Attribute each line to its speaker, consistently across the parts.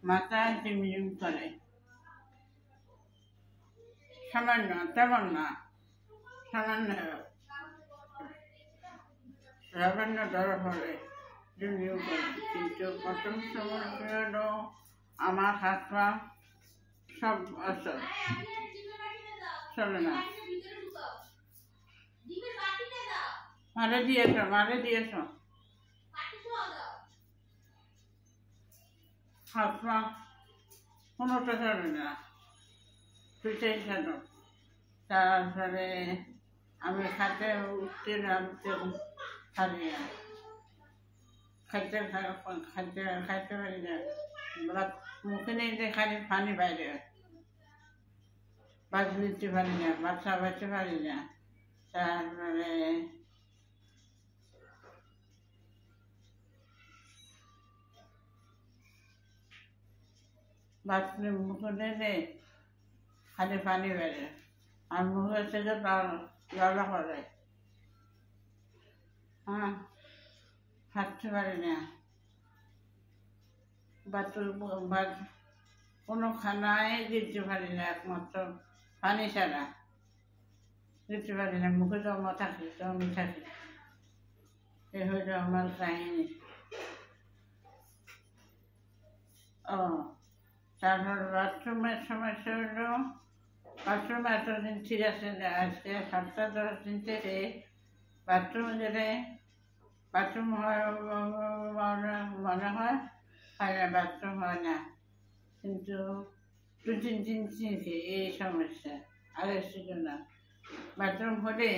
Speaker 1: মাথা ঝিমঝিম করে, সামান্য, তেমন না, সামান্য লাবণ্য ধরা পড়ে, ঝিমঝিম করে। কিন্তু প্রথম সমস্যা হলো আমার হাত পা সব অচল, চলে না। মারে দিয়েছ হাত পা কোনোটা চলে না, পিঠেই ছাড়ো। তারপরে আমি খাতে উঠতে নামতে পারি না, খাইতে পারি না, মুখে নিয়ে খালি পানি বাইরে, বাজ নিতে পারি না, বাচ্চা বাঁচতে পারি না। তারপরে বাথরুম মুখে নিয়ে খালি পানি বেড়ে, আর মুখের থেকে লালা করে, হ্যাঁ, হাঁটতে পারি না। কোনো খানায় দিতে পারি না, একমাত্র পানি ছাড়া দিতে পারি না, মুখে জমা থাকে, জমি থাকে। এ হইল আমার কাহিনী। ও তারপর বাথরুমের সমস্যা হলো, বাথরুম এতদিন ঠিক আছে, আজকে 7-10 দিন থেকে বাথরুমে গেলে বাথরুম হয় মনে হয় বাথরুম হয় না, কিন্তু 2-3 দিন থেকে এই সমস্যা, আগে ছিল না। বাথরুম হলে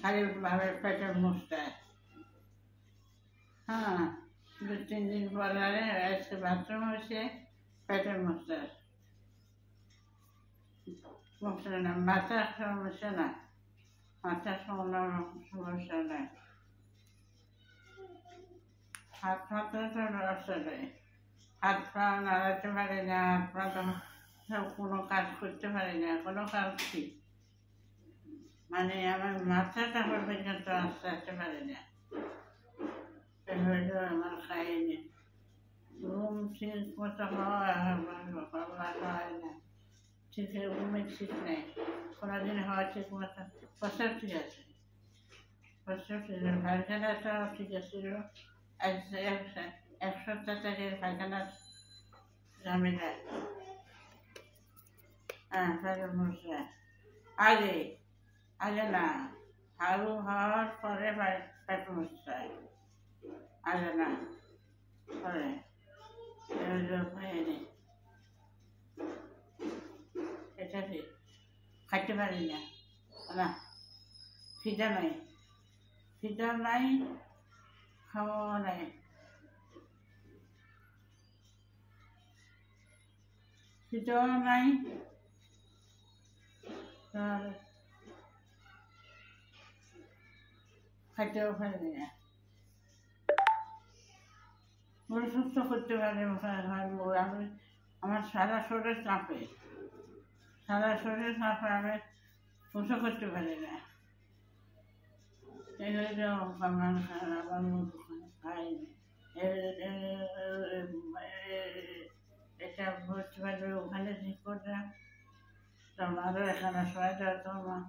Speaker 1: খালি ভাবে পেটে মুছতে, হ্যাঁ, 2-3 দিন পরে আজকে বাথরুম হয়েছে, পেটে মুছতে না। মাথার সমস্যা না, মাথার কোনো সমস্যা নাই, হাত পাতে সমস্যা নেই, হাত পা নাড়াতে পারি না, হাত পা সব কোনো কাজ করতে পারি না, কোনো কাজ কি মানে আমার মাথাটা পর্যন্ত আসতে পারি না। হইল আমার কাহিনী। ঘুম ঠিক মতো হয় না, ঠিক ঘুমের ঠিক নেই, কোনোদিন হয় ঠিক মতো। প্রসব ঠিক আছে, প্রসব ঠিক আছে, পায়খানাটাও ঠিক আছিল, 1 সপ্তাহ থেকে পায়খানা ঝামেলা, হ্যাঁ, সমস্যা। আগে আগে না, হালু হওয়ার পরে পেট মুছতে হয়, আগে না, পরে হয়নি। এটা ঠিক, খাইতে পারি না, না, খিদা নাই, খাওয়া নাই, খিদাও নাই, খাইতেও পারি না। মনে সুস্থ করতে পারি, আমি আমার সারা শরীর চাপে, আমি সুস্থ করতে পারি না। এই হইল আমার মুখ খাইনি, এটা বুঝতে পারবে, ওখানে ঠিক করতাম, তোমারও এখানে সহায়তা তোমার